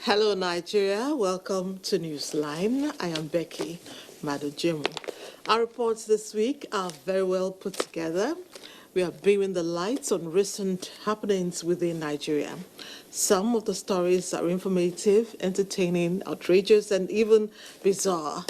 Hello, Nigeria. Welcome to NewsLine. I am Becky Madujemu. Our reports this week are very well put together. We are beaming the lights on recent happenings within Nigeria. Some of the stories are informative, entertaining, outrageous, and even bizarre.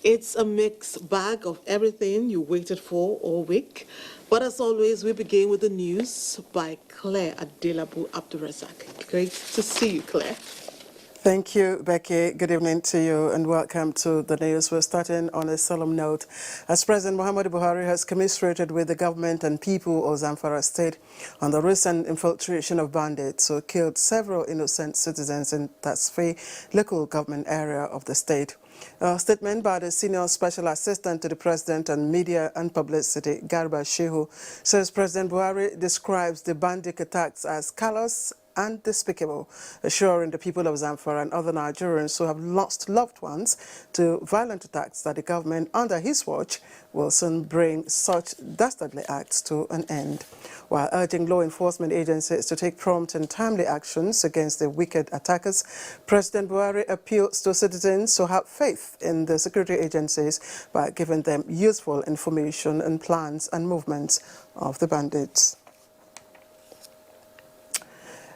It's a mixed bag of everything you waited for all week. But as always, we begin with the news by Claire Adelabu Abdurazak. Great to see you, Claire. Thank you, Becky. Good evening to you and welcome to the news. We're starting on a solemn note. As President Muhammadu Buhari has commiserated with the government and people of Zamfara State on the recent infiltration of bandits who killed several innocent citizens in Tasfe local government area of the state. A statement by the Senior Special Assistant to the President on Media and Publicity, Garba Shehu, says President Buhari describes the bandit attacks as callous and despicable, assuring the people of Zamfara and other Nigerians who have lost loved ones to violent attacks that the government under his watch will soon bring such dastardly acts to an end. While urging law enforcement agencies to take prompt and timely actions against the wicked attackers, President Buhari appeals to citizens to have faith in the security agencies by giving them useful information and plans and movements of the bandits.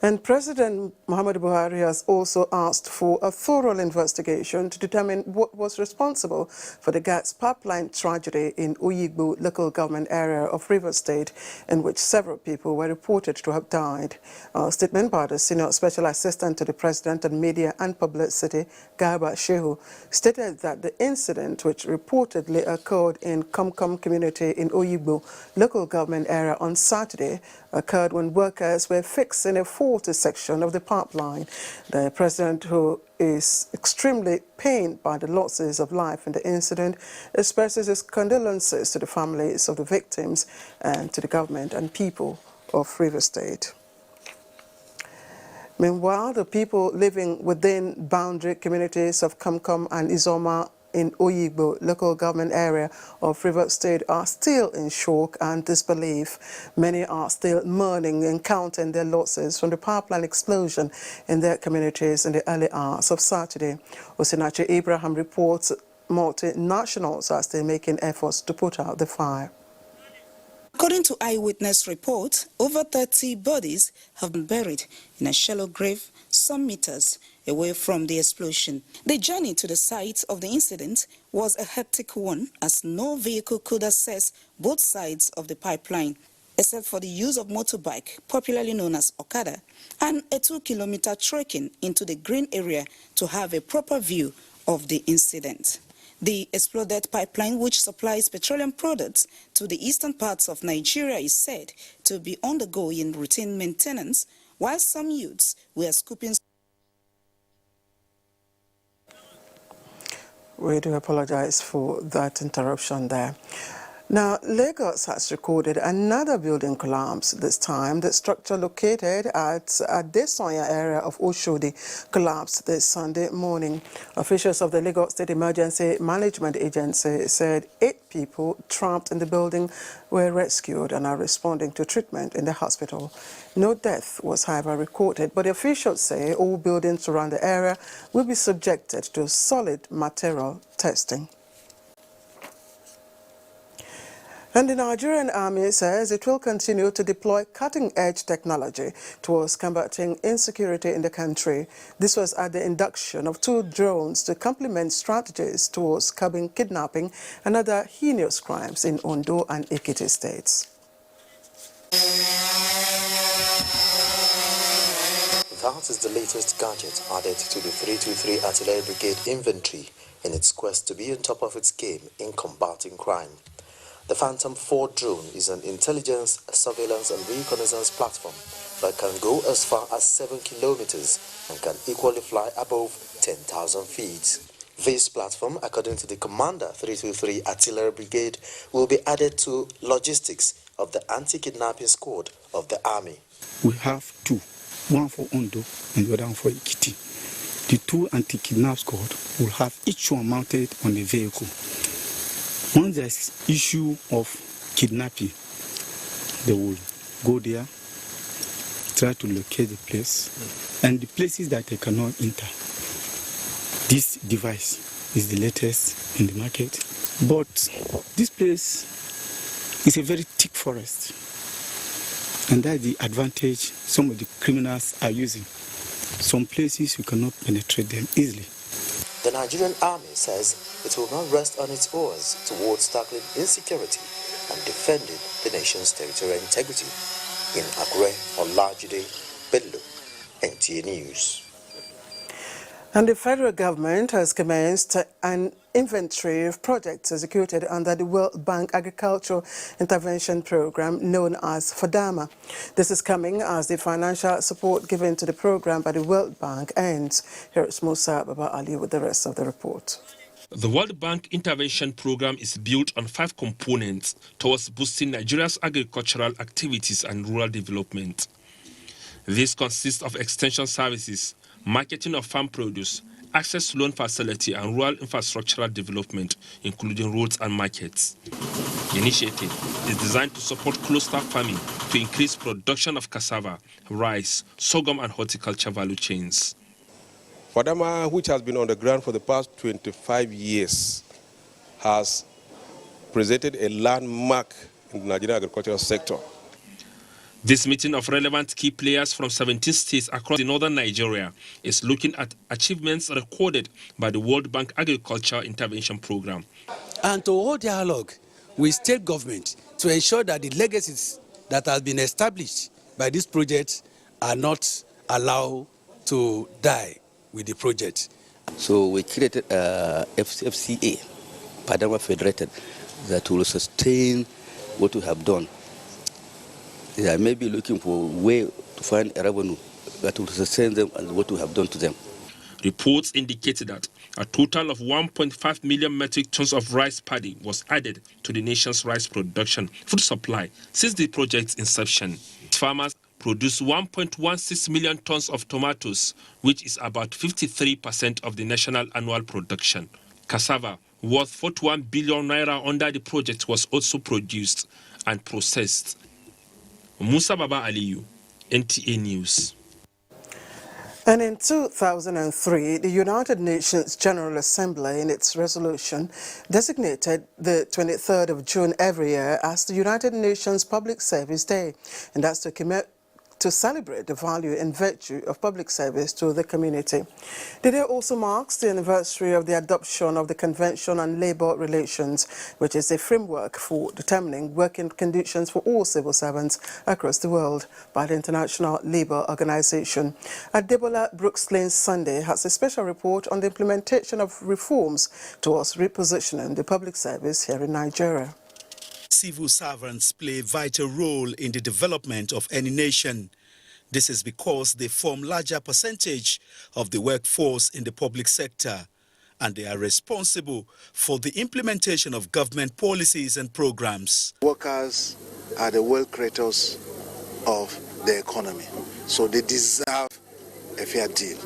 And President Muhammadu Buhari has also asked for a thorough investigation to determine what was responsible for the gas pipeline tragedy in Oyigbo local government area of Rivers State, in which several people were reported to have died. A statement by the Senior Special Assistant to the President on Media and Publicity, Garba Shehu, stated that the incident, which reportedly occurred in Komkom community in Oyigbo local government area on Saturday, occurred when workers were fixing a faulty section of the pipeline. The president, who is extremely pained by the losses of life in the incident, expresses his condolences to the families of the victims and to the government and people of Rivers State. Meanwhile, the people living within boundary communities of Komkom and Izoma in Oyigbo local government area of Rivers State are still in shock and disbelief. Many are still mourning and counting their losses from the pipeline explosion in their communities in the early hours of Saturday. Osinachi Abraham reports multinationals are still making efforts to put out the fire. According to eyewitness reports, over 30 bodies have been buried in a shallow grave some meters away from the explosion. The journey to the site of the incident was a hectic one, as no vehicle could access both sides of the pipeline, except for the use of motorbike, popularly known as Okada, and a 2-kilometer trekking into the green area to have a proper view of the incident. The exploded pipeline, which supplies petroleum products to the eastern parts of Nigeria, is said to be undergoing routine maintenance, while some youths were scooping. We do apologize for that interruption there. Now, Lagos has recorded another building collapse. This time, the structure located at Adesoya area of Oshodi collapsed this Sunday morning. Officials of the Lagos State Emergency Management Agency said 8 people trapped in the building were rescued and are responding to treatment in the hospital. No death was, however, recorded, but the officials say all buildings around the area will be subjected to solid material testing. And the Nigerian Army says it will continue to deploy cutting-edge technology towards combating insecurity in the country. This was at the induction of 2 drones to complement strategies towards curbing kidnapping and other heinous crimes in Ondo and Ekiti states. That is the latest gadget added to the 323 Artillery Brigade inventory in its quest to be on top of its game in combating crime. The Phantom 4 drone is an intelligence, surveillance and reconnaissance platform that can go as far as 7 kilometers and can equally fly above 10,000 feet. This platform, according to the Commander 323 Artillery Brigade, will be added to logistics of the anti-kidnapping squad of the Army. We have 2, one for Ondo and the other one for Ekiti. The 2 anti-kidnap squad will have each one mounted on a vehicle. Once there's issue of kidnapping, They will go there, try to locate the place, and the places that they cannot enter. This device is the latest in the market, but this place is a very thick forest, and that's the advantage some of the criminals are using. Some places you cannot penetrate them easily. The Nigerian army says it will not rest on its oars towards tackling insecurity and defending the nation's territorial integrity. In Akure, Olajide, Bello, NTA News. And the federal government has commenced an inventory of projects executed under the World Bank Agricultural Intervention Program known as FADAMA. This is coming as the financial support given to the program by the World Bank ends. Here is Musa Baba Ali with the rest of the report. The World Bank Intervention Program is built on 5 components towards boosting Nigeria's agricultural activities and rural development. This consists of extension services, marketing of farm produce, access to loan facility and rural infrastructural development, including roads and markets. The initiative is designed to support cluster farming to increase production of cassava, rice, sorghum and horticulture value chains. FADAMA, which has been on the ground for the past 25 years, has presented a landmark in the Nigerian agricultural sector. This meeting of relevant key players from 17 states across the northern Nigeria is looking at achievements recorded by the World Bank Agriculture Intervention Program. And to hold dialogue with state government to ensure that the legacies that have been established by this project are not allowed to die with the project. So we created a FCA, FADAMA Federated, that will sustain what we have done. They may be looking for a way to find a revenue that will sustain them and what we have done to them. Reports indicated that a total of 1.5 million metric tons of rice paddy was added to the nation's rice production food supply since the project's inception. Farmers produced 1.16 million tons of tomatoes, which is about 53% of the national annual production. Cassava, worth 41 billion naira under the project, was also produced and processed. Musa Baba Aliyu, NTA News. And in 2003, the United Nations General Assembly, in its resolution, designated the 23rd of June every year as the United Nations Public Service Day, and that's to celebrate the value and virtue of public service to the community. The day also marks the anniversary of the adoption of the Convention on Labour Relations, which is a framework for determining working conditions for all civil servants across the world by the International Labour Organization. Adebola Brooks-Lane Sunday has a special report on the implementation of reforms towards repositioning the public service here in Nigeria. Civil servants play a vital role in the development of any nation. This is because they form larger percentage of the workforce in the public sector, and they are responsible for the implementation of government policies and programs. Workers are the wealth creators of the economy, so they deserve a fair deal.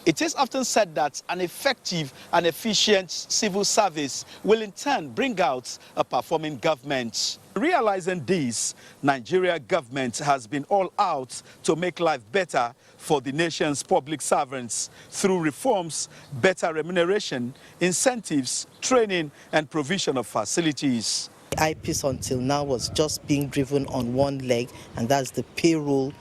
It is often said that an effective and efficient civil service will in turn bring out a performing government. Realizing this, Nigeria government has been all out to make life better for the nation's public servants through reforms, better remuneration, incentives, training and provision of facilities. IPIS until now was just being driven on one leg, and that's the payroll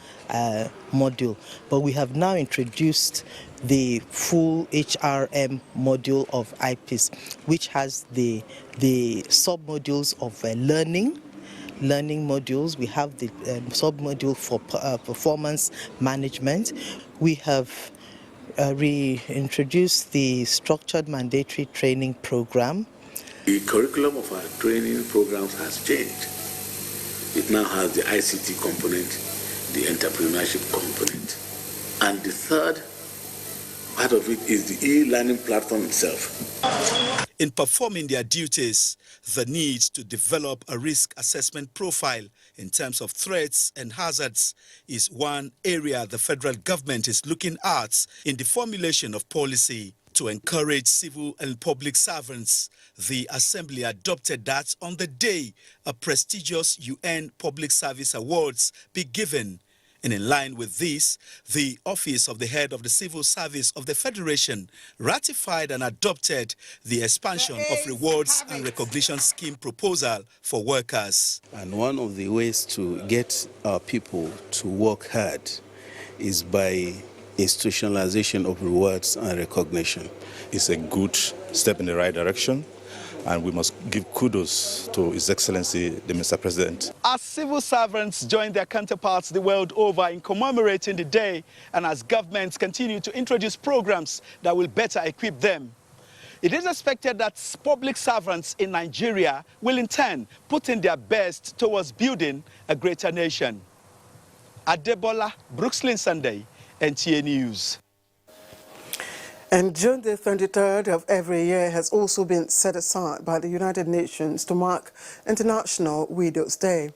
module. But we have now introduced the full HRM module of IPIS, which has the sub-modules of learning modules. We have the sub-module for performance management. We have reintroduced the structured mandatory training program. The curriculum of our training programs has changed. It now has the ICT component, the entrepreneurship component, and the third part of it is the e-learning platform itself. In performing their duties, the need to develop a risk assessment profile in terms of threats and hazards is one area the federal government is looking at in the formulation of policy. To encourage civil and public servants, the Assembly adopted that on the day a prestigious UN Public Service Awards be given. And in line with this, the Office of the Head of the Civil Service of the Federation ratified and adopted the expansion of rewards and recognition scheme proposal for workers. And one of the ways to get our people to work hard is by institutionalization of rewards and recognition. It's a good step in the right direction, and we must give kudos to His Excellency, the Mr. President. As civil servants join their counterparts the world over in commemorating the day, and as governments continue to introduce programs that will better equip them, it is expected that public servants in Nigeria will in turn put in their best towards building a greater nation. Adebola Brooklyn Sunday, NTA News. And June the 23rd of every year has also been set aside by the United Nations to mark International Widows' Day.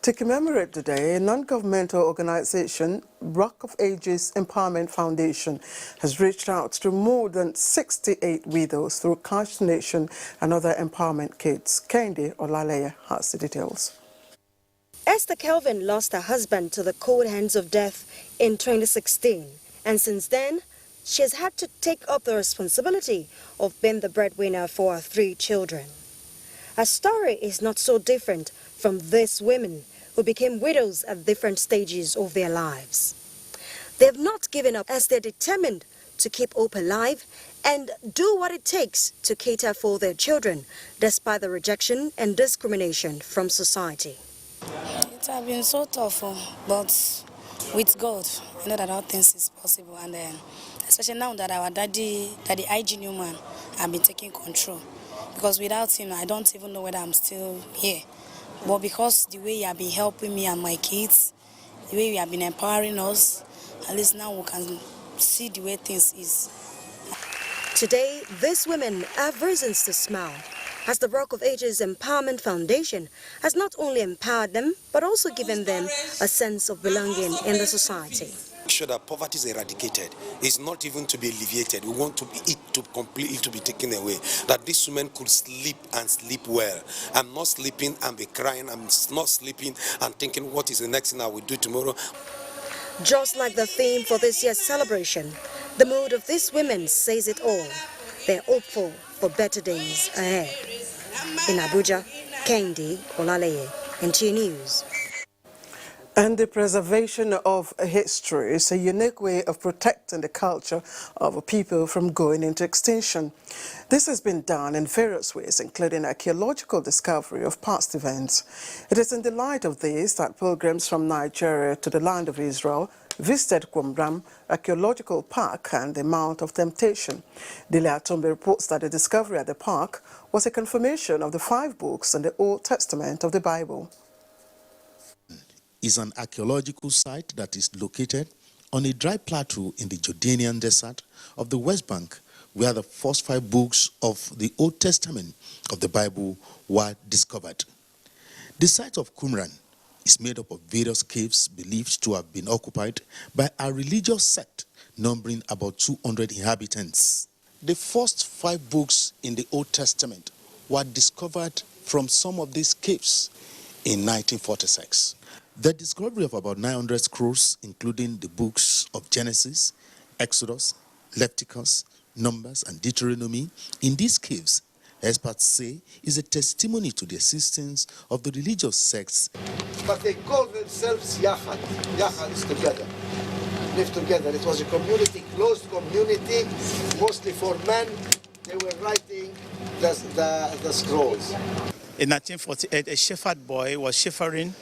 To commemorate the day, a non-governmental organization, Rock of Ages Empowerment Foundation, has reached out to more than 68 widows through cash donation and other empowerment kits. Kendi Olaleye has the details. Esther Kelvin lost her husband to the cold hands of death in 2016, and since then, she has had to take up the responsibility of being the breadwinner for her 3 children. Her story is not so different from these women who became widows at different stages of their lives. They have not given up as they're determined to keep hope alive and do what it takes to cater for their children, despite the rejection and discrimination from society. It has been so tough, but with God, I know that all things is possible, and especially now that our daddy IG Newman, have been taking control. Because without him, I don't even know whether I'm still here. But because the way he has been helping me and my kids, the way he has been empowering us, at least now we can see the way things is. Today, these women have reasons to smile, as the Rock of Ages Empowerment Foundation has not only empowered them, but also given them a sense of belonging in the society. Make sure that poverty is eradicated. It's not even to be alleviated. We want it to completely to be taken away. That these women could sleep and sleep well. I'm not sleeping and be crying. I'm not sleeping and thinking what is the next thing I will do tomorrow. Just like the theme for this year's celebration, the mood of these women says it all. They're hopeful for better days ahead. In Abuja, Kendi Olaleye, NTA News. And the preservation of history is a unique way of protecting the culture of a people from going into extinction. This has been done in various ways, including archaeological discovery of past events. It is in the light of this that pilgrims from Nigeria to the land of Israel visited Qumran Archaeological Park and the Mount of Temptation. Dele Atombe reports that the discovery at the park was a confirmation of the 5 books in the Old Testament of the Bible. Is an archaeological site that is located on a dry plateau in the Jordanian desert of the West Bank, where the first 5 books of the Old Testament of the Bible were discovered. The site of Qumran is made up of various caves believed to have been occupied by a religious sect numbering about 200 inhabitants. The first 5 books in the Old Testament were discovered from some of these caves in 1946. The discovery of about 900 scrolls, including the books of Genesis, Exodus, Leviticus, Numbers, and Deuteronomy, in these caves, experts say, is a testimony to the existence of the religious sects. But they call themselves Yachad. Yachad is together, live together. It was a community, closed community, mostly for men. They were writing the scrolls. In 1948, a shepherd boy was shepherding,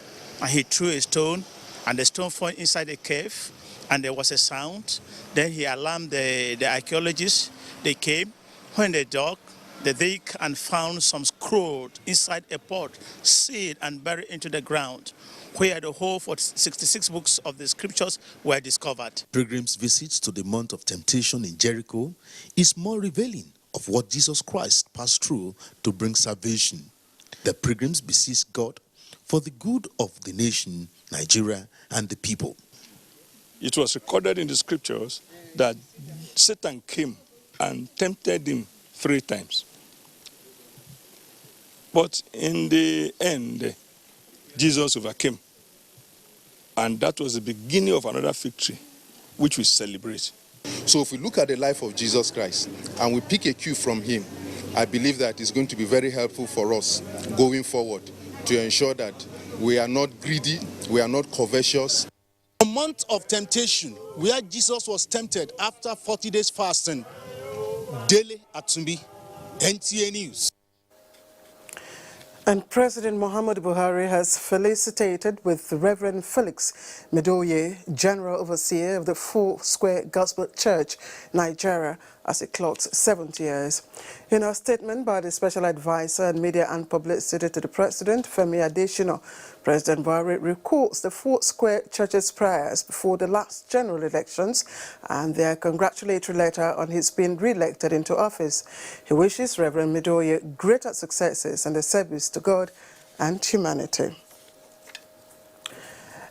and he threw a stone, and the stone fell inside a cave, and there was a sound. Then he alarmed the archaeologists. They came. When they dug, they dig and found some scroll inside a pot, sealed and buried into the ground, where the whole 66 books of the scriptures were discovered. Pilgrims' visits to the Mount of Temptation in Jericho is more revealing of what Jesus Christ passed through to bring salvation. The pilgrims beseech God for the good of the nation, Nigeria, and the people. It was recorded in the scriptures that Satan came and tempted him 3 times. But in the end, Jesus overcame. And that was the beginning of another victory, which we celebrate. So if we look at the life of Jesus Christ and we pick a cue from him, I believe that it's going to be very helpful for us going forward to ensure that we are not greedy, we are not covetous. A month of temptation where Jesus was tempted after 40 days fasting. Daily Atumbi, NTA News. And President Muhammadu Buhari has felicitated with the Reverend Felix Medoye, General Overseer of the Four Square Gospel Church, Nigeria, as it clocks 70 years. In a statement by the Special Advisor on Media and Publicity to the President, Femi Adesina, President Buhari recalls the Four Square Church's prayers before the last general elections and their congratulatory letter on his being re-elected into office. He wishes Reverend Medoye greater successes in the service to God and humanity.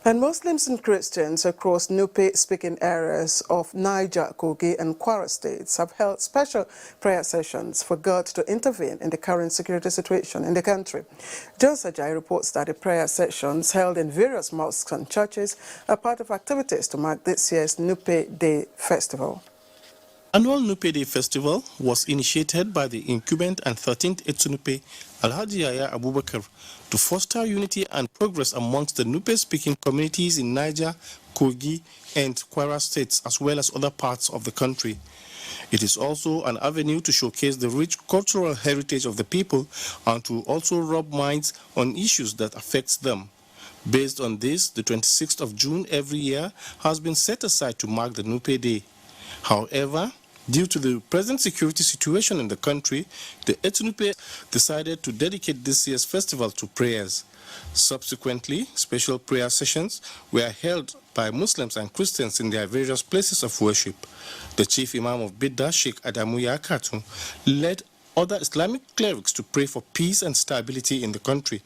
And Muslims and Christians across Nupe-speaking areas of Niger, Kogi and Kwara states have held special prayer sessions for God to intervene in the current security situation in the country. Jones Ajayi reports that the prayer sessions held in various mosques and churches are part of activities to mark this year's Nupe Day Festival. Annual Nupe Day Festival was initiated by the incumbent and 13th Etunupe Alhaji Yaya Abubakar to foster unity and progress amongst the Nupe-speaking communities in Niger, Kogi, and Kwara states, as well as other parts of the country. It is also an avenue to showcase the rich cultural heritage of the people and to also rub minds on issues that affect them. Based on this, the 26th of June every year has been set aside to mark the Nupe Day. However, due to the present security situation in the country, the Etunupe decided to dedicate this year's festival to prayers. Subsequently, special prayer sessions were held by Muslims and Christians in their various places of worship. The chief imam of Bidda, Sheikh Adamu Yakatu, led other Islamic clerics to pray for peace and stability in the country.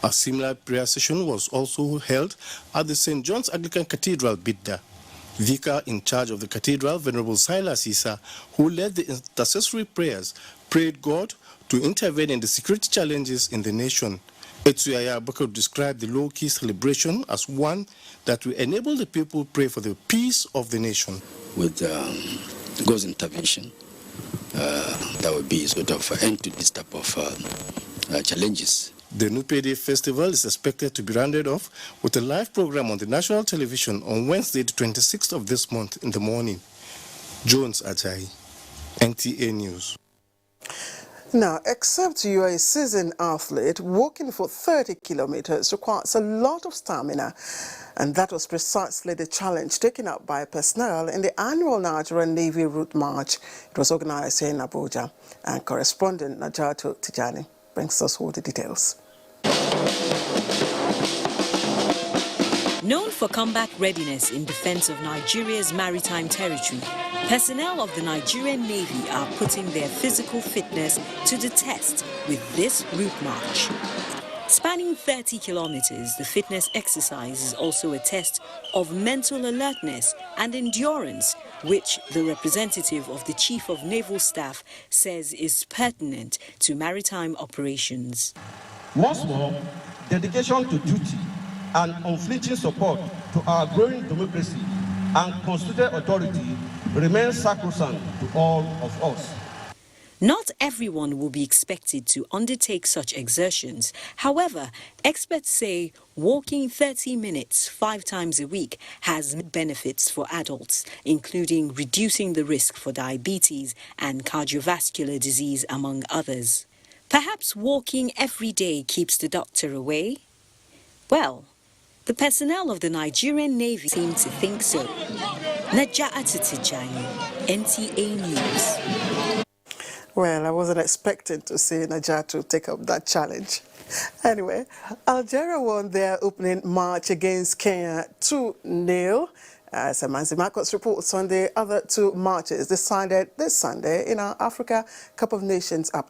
A similar prayer session was also held at the St. John's Anglican Cathedral, Bidda. Vicar in charge of the cathedral, Venerable Silas Issa, who led the intercessory prayers, prayed God to intervene in the security challenges in the nation. Yaya Abubakar described the low-key celebration as one that will enable the people pray for the peace of the nation. With God's intervention, there will be sort of an end to this type of challenges. The Nupe Day Festival is expected to be rounded off with a live program on the national television on Wednesday, the 26th of this month in the morning. Jones Ajayi, NTA News. Now, except you are a seasoned athlete, walking for 30 kilometers requires a lot of stamina. And that was precisely the challenge taken up by personnel in the annual Nigerian Navy Route March. It was organized here in Abuja. And correspondent Najatu Tijani brings us all the details. Known for combat readiness in defense of Nigeria's maritime territory, personnel of the Nigerian Navy are putting their physical fitness to the test with this route march. Spanning 30 kilometers, the fitness exercise is also a test of mental alertness and endurance, which the representative of the Chief of Naval Staff says is pertinent to maritime operations. Most more, dedication to duty and unflinching support to our growing democracy and constituted authority remains sacrosanct to all of us. Not everyone will be expected to undertake such exertions. However, experts say walking 30 minutes 5 times a week has benefits for adults, including reducing the risk for diabetes and cardiovascular disease, among others. Perhaps walking every day keeps the doctor away? Well, the personnel of the Nigerian Navy seem to think so. Najatu Tijani, NTA News. Well, I wasn't expecting to see Najatu take up that challenge. Anyway, Algeria won their opening match against Kenya 2-0. As Amanzi Marcos reports on the other 2 matches decided this Sunday in our Africa Cup of Nations update.